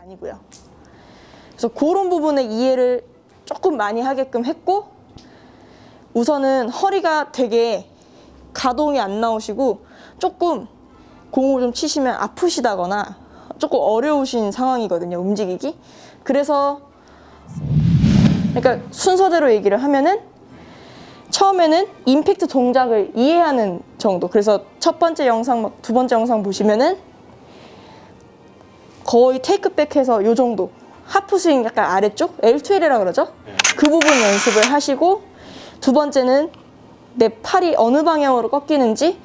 아니고요. 그래서 그런 부분에 이해를 조금 많이 하게끔 했고, 우선은 허리가 되게 가동이 안 나오시고 조금 공을 좀 치시면 아프시다거나 조금 어려우신 상황이거든요, 움직이기. 그래서 그러니까 순서대로 얘기를 하면은 처음에는 임팩트 동작을 이해하는 정도. 그래서 첫 번째 영상, 두 번째 영상 보시면은 거의 테이크백해서 요 정도, 하프 스윙 약간 아래쪽, L2L이라 그러죠? 그 부분 연습을 하시고, 두 번째는 내 팔이 어느 방향으로 꺾이는지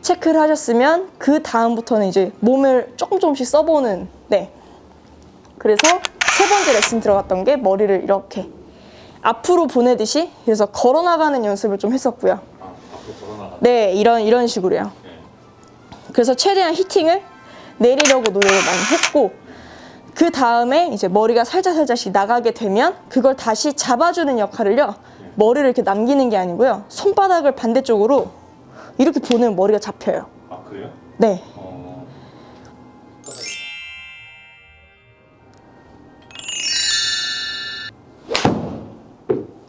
체크를 하셨으면 그 다음부터는 이제 몸을 조금씩 써보는. 네. 그래서 세 번째 레슨 들어갔던 게 머리를 이렇게 앞으로 보내듯이, 그래서 걸어나가는 연습을 좀 했었고요. 앞으로 걸어나가는. 네, 이런 식으로요. 네. 그래서 최대한 히팅을 내리려고 노력을 많이 했고, 그 다음에 이제 머리가 살짝씩 나가게 되면 그걸 다시 잡아주는 역할을요, 머리를 이렇게 남기는 게 아니고요, 손바닥을 반대쪽으로 이렇게 보내면 머리가 잡혀요. 아, 그래요? 네.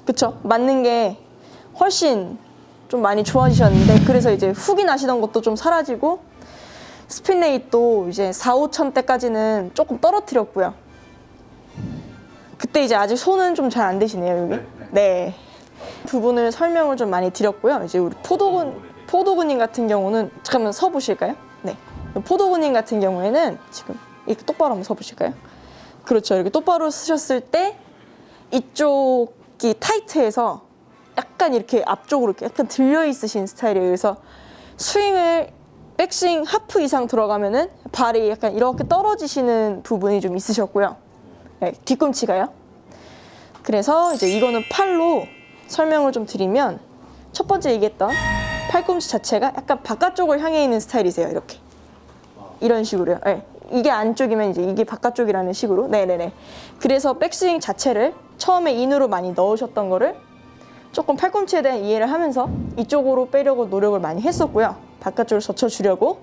그쵸? 맞는 게 훨씬 좀 많이 좋아지셨는데, 그래서 이제 훅이 나시던 것도 좀 사라지고, 스핀 레이트도 이제 4-5천 대까지는 조금 떨어뜨렸고요. 그때 이제 아직 손은 좀 잘 안 되시네요, 여기. 네. 부분을 설명을 좀 많이 드렸고요. 이제 우리 포도군님 같은 경우는, 잠깐만 서 보실까요? 네. 포도군님 같은 경우에는 지금 이렇게 똑바로 한번 서 보실까요? 그렇죠. 이렇게 똑바로 쓰셨을 때 이쪽이 타이트해서 약간 이렇게 앞쪽으로 이렇게 약간 들려 있으신 스타일이에요. 그래서 스윙을 백스윙 하프 이상 들어가면은 발이 약간 이렇게 떨어지시는 부분이 좀 있으셨고요. 네, 뒤꿈치가요. 그래서 이제 이거는 팔로 설명을 좀 드리면, 첫 번째 얘기했던 팔꿈치 자체가 약간 바깥쪽을 향해 있는 스타일이세요. 이렇게. 이런 식으로요. 네. 이게 안쪽이면 이제 이게 바깥쪽이라는 식으로. 네네네. 그래서 백스윙 자체를 처음에 인으로 많이 넣으셨던 거를 조금 팔꿈치에 대한 이해를 하면서 이쪽으로 빼려고 노력을 많이 했었고요. 바깥쪽을 젖혀주려고.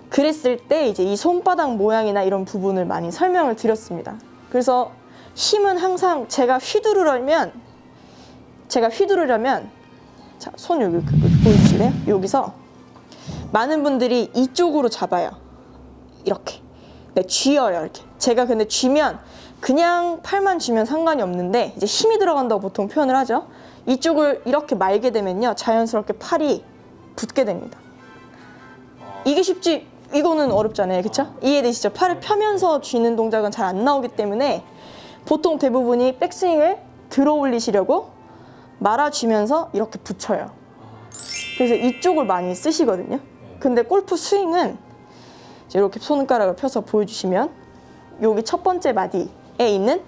그랬을 때 이제 이 손바닥 모양이나 이런 부분을 많이 설명을 드렸습니다. 그래서 힘은 항상 제가 휘두르려면, 자, 손 여기 보여주실래요? 여기서 많은 분들이 이쪽으로 잡아요. 이렇게. 네, 쥐어요, 이렇게. 제가 근데 쥐면 그냥 팔만 쥐면 상관이 없는데, 이제 힘이 들어간다고 보통 표현을 하죠. 이쪽을 이렇게 말게 되면요, 자연스럽게 팔이 붙게 됩니다. 이게 쉽지, 이거는 어렵잖아요, 그쵸? 이해되시죠? 팔을 펴면서 쥐는 동작은 잘 안 나오기 때문에 보통 대부분이 백스윙을 들어 올리시려고 말아쥐면서 이렇게 붙여요. 그래서 이쪽을 많이 쓰시거든요. 근데 골프 스윙은 이렇게 손가락을 펴서 보여주시면, 여기 첫 번째 마디에 있는,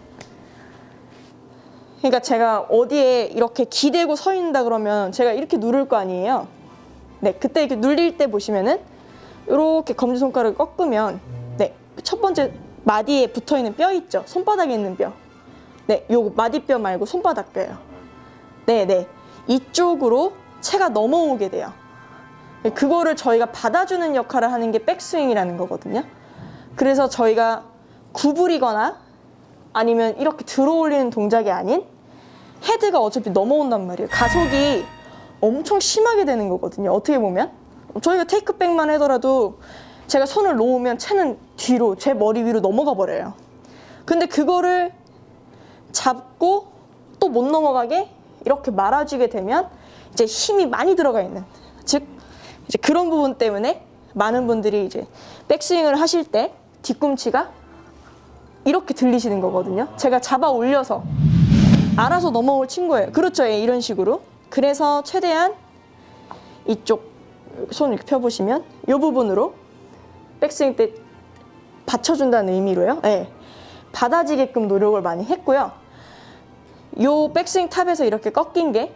그러니까 제가 어디에 이렇게 기대고 서 있는다 그러면 제가 이렇게 누를 거 아니에요. 네, 그때 이렇게 눌릴 때 보시면은 이렇게 검지손가락을 꺾으면, 네, 첫 번째 마디에 붙어 있는 뼈 있죠? 손바닥에 있는 뼈. 네, 요 마디뼈 말고 손바닥 뼈요. 네. 이쪽으로 채가 넘어오게 돼요. 그거를 저희가 받아주는 역할을 하는 게 백스윙이라는 거거든요. 그래서 저희가 구부리거나 아니면 이렇게 들어 올리는 동작이 아닌, 헤드가 어차피 넘어온단 말이에요. 가속이 엄청 심하게 되는 거거든요. 어떻게 보면 저희가 테이크백만 하더라도 제가 손을 놓으면 채는 뒤로, 제 머리 위로 넘어가 버려요. 근데 그거를 잡고 또 못 넘어가게 이렇게 말아주게 되면 이제 힘이 많이 들어가 있는, 즉 이제 그런 부분 때문에 많은 분들이 이제 백스윙을 하실 때 뒤꿈치가 이렇게 들리시는 거거든요. 제가 잡아 올려서 알아서 넘어올 친구예요. 그렇죠, 예, 이런 식으로. 그래서 최대한 이쪽 손 이렇게 펴보시면 이 부분으로 백스윙 때 받쳐준다는 의미로요. 네, 받아지게끔 노력을 많이 했고요. 요 백스윙 탑에서 이렇게 꺾인 게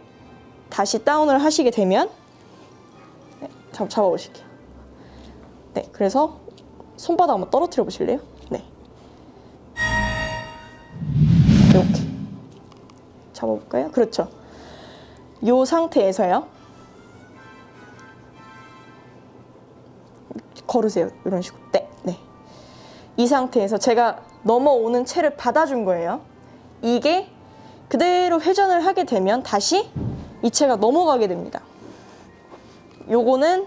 다시 다운을 하시게 되면, 네, 잡아보실게요. 네, 그래서 손바닥 한번 떨어뜨려 보실래요? 네, 이렇게 잡아볼까요? 그렇죠. 요 상태에서요, 걸으세요. 이런 식으로. 네. 이 상태에서 제가 넘어오는 채를 받아준 거예요. 이게 그대로 회전을 하게 되면 다시 이 채가 넘어가게 됩니다. 요거는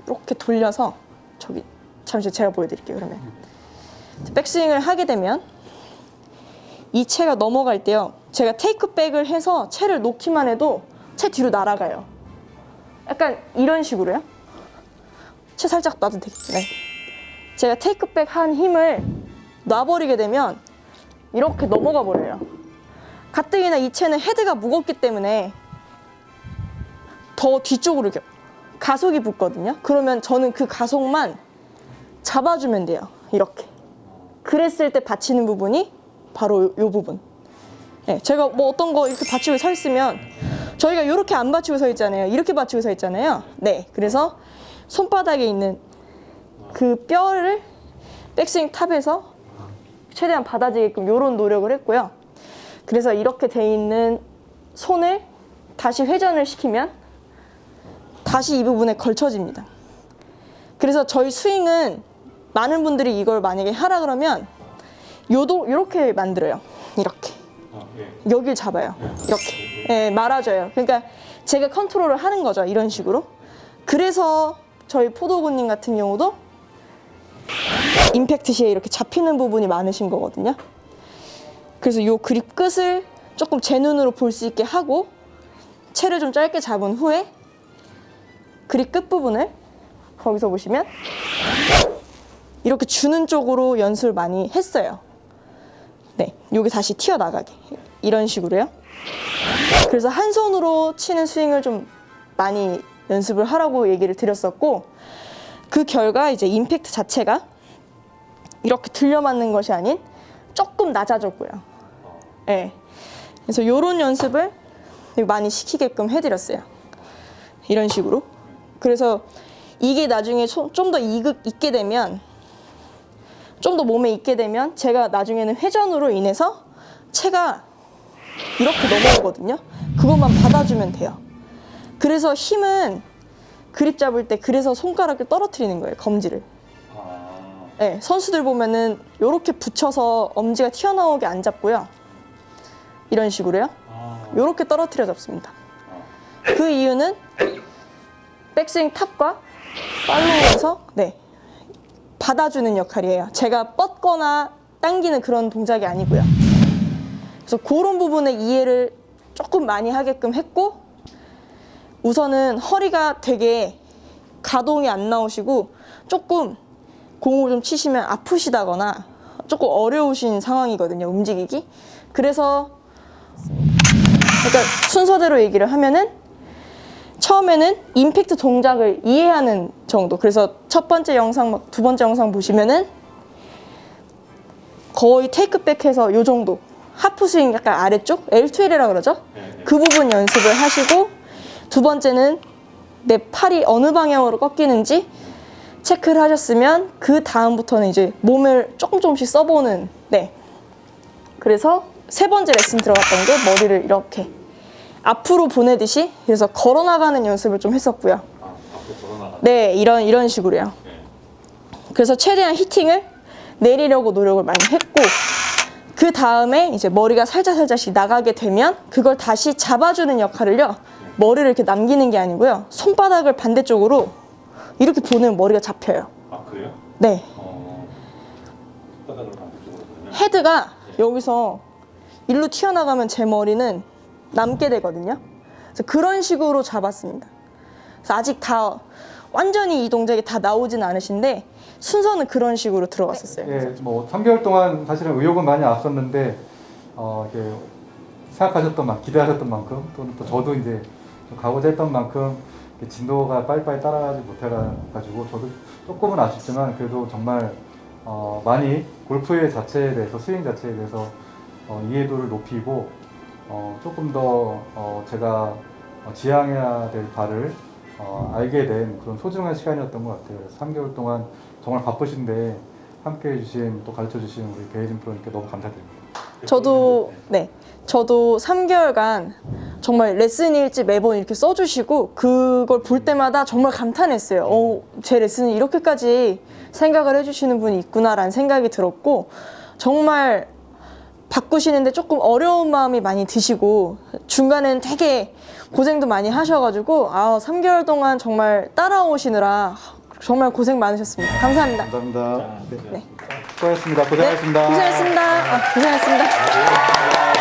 이렇게 돌려서 저기 잠시 제가 보여드릴게요. 그러면 백스윙을 하게 되면 이 채가 넘어갈 때요, 제가 테이크백을 해서 채를 놓기만 해도 채 뒤로 날아가요. 약간 이런 식으로요. 채 살짝 놔도 되겠죠. 네. 제가 테이크백 한 힘을 놔버리게 되면 이렇게 넘어가 버려요. 가뜩이나 이 채는 헤드가 무겁기 때문에 더 뒤쪽으로 이렇게 가속이 붙거든요. 그러면 저는 그 가속만 잡아주면 돼요. 이렇게. 그랬을 때 받치는 부분이 바로 이 부분. 네, 제가 뭐 어떤 거 이렇게 받치고 서 있으면 저희가 이렇게 안 받치고 서 있잖아요. 이렇게 받치고 서 있잖아요. 네, 그래서 손바닥에 있는 그 뼈를 백스윙 탑에서 최대한 받아지게끔 이런 노력을 했고요. 그래서 이렇게 돼 있는 손을 다시 회전을 시키면 다시 이 부분에 걸쳐집니다. 그래서 저희 스윙은 많은 분들이 이걸 만약에 하라 그러면 요렇게 만들어요. 이렇게. 여길 잡아요. 이렇게. 네, 말아줘요. 그러니까 제가 컨트롤을 하는 거죠. 이런 식으로. 그래서 저희 포도군님 같은 경우도 임팩트 시에 이렇게 잡히는 부분이 많으신 거거든요. 그래서 요 그립 끝을 조금 제 눈으로 볼 수 있게 하고 채를 좀 짧게 잡은 후에 그립 끝 부분을 거기서 보시면 이렇게 주는 쪽으로 연습을 많이 했어요. 네, 요게 다시 튀어나가게 이런 식으로요. 그래서 한 손으로 치는 스윙을 좀 많이 연습을 하라고 얘기를 드렸었고, 그 결과 이제 임팩트 자체가 이렇게 들려맞는 것이 아닌 조금 낮아졌고요. 네, 그래서 요런 연습을 많이 시키게끔 해드렸어요. 이런 식으로. 그래서 이게 나중에 좀 더 있게 되면, 좀 더 몸에 있게 되면 제가 나중에는 회전으로 인해서 채가 이렇게 넘어오거든요. 그것만 받아주면 돼요. 그래서 힘은 그립 잡을 때 그래서 손가락을 떨어뜨리는 거예요. 검지를. 네, 선수들 보면은 이렇게 붙여서 엄지가 튀어나오게 안 잡고요. 이런 식으로요. 이렇게 떨어뜨려 잡습니다. 그 이유는 백스윙 탑과 팔로우에서 네, 받아주는 역할이에요. 제가 뻗거나 당기는 그런 동작이 아니고요. 그래서 그런 부분의 이해를 조금 많이 하게끔 했고, 우선은 허리가 되게 가동이 안 나오시고 조금 공을 좀 치시면 아프시다거나 조금 어려우신 상황이거든요, 움직이기. 그래서 그러니까 순서대로 얘기를 하면은 처음에는 임팩트 동작을 이해하는 정도. 그래서 첫 번째 영상, 두 번째 영상 보시면은 거의 테이크백해서 요 정도. 하프 스윙 약간 아래쪽? L2L이라 그러죠? 그 부분 연습을 하시고, 두 번째는 내 팔이 어느 방향으로 꺾이는지 체크를 하셨으면 그 다음부터는 이제 몸을 조금씩 써보는, 네. 그래서 세 번째 레슨 들어갔던 게 머리를 이렇게 앞으로 보내듯이, 그래서 걸어나가는 연습을 좀 했었고요. 앞으로 걸어나가. 네, 이런 식으로요. 그래서 최대한 히팅을 내리려고 노력을 많이 했고, 그 다음에 이제 머리가 살짝씩 나가게 되면 그걸 다시 잡아주는 역할을요, 머리를 이렇게 남기는 게 아니고요, 손바닥을 반대쪽으로 이렇게 보내면 머리가 잡혀요. 아, 그래요? 네. 손바닥으로 반대쪽으로 보면 헤드가 여기서 일로 튀어나가면 제 머리는 남게 되거든요. 그래서 그런 식으로 잡았습니다. 그래서 아직 다 완전히 이 동작이 다 나오진 않으신데 순서는 그런 식으로 들어갔었어요. 예, 뭐 3개월 동안 사실은 의욕은 많이 앞섰는데 이렇게 생각하셨던 만큼, 기대하셨던 만큼, 또 저도 이제 좀 가고자 했던 만큼 진도가 빨리빨리 따라가지 못해가지고 저도 조금은 아쉽지만 그래도 정말 많이 골프의 자체에 대해서, 스윙 자체에 대해서 이해도를 높이고 조금 더 제가 지향해야 될 바를 알게 된 그런 소중한 시간이었던 것 같아요. 그래서 3개월 동안 정말 바쁘신데 함께 해주신, 또 가르쳐 주신 우리 배혜진 프로님께 너무 감사드립니다. 저도 3개월간 정말 레슨 일지 매번 이렇게 써주시고 그걸 볼 때마다 정말 감탄했어요. 제 레슨을 이렇게까지 생각을 해주시는 분이 있구나라는 생각이 들었고, 정말 바꾸시는데 조금 어려운 마음이 많이 드시고 중간에는 되게 고생도 많이 하셔가지고 3개월 동안 정말 따라오시느라 정말 고생 많으셨습니다. 감사합니다. 감사합니다. 네. 수고하셨습니다. 고생하셨습니다. 고생하셨습니다. 고생하셨습니다.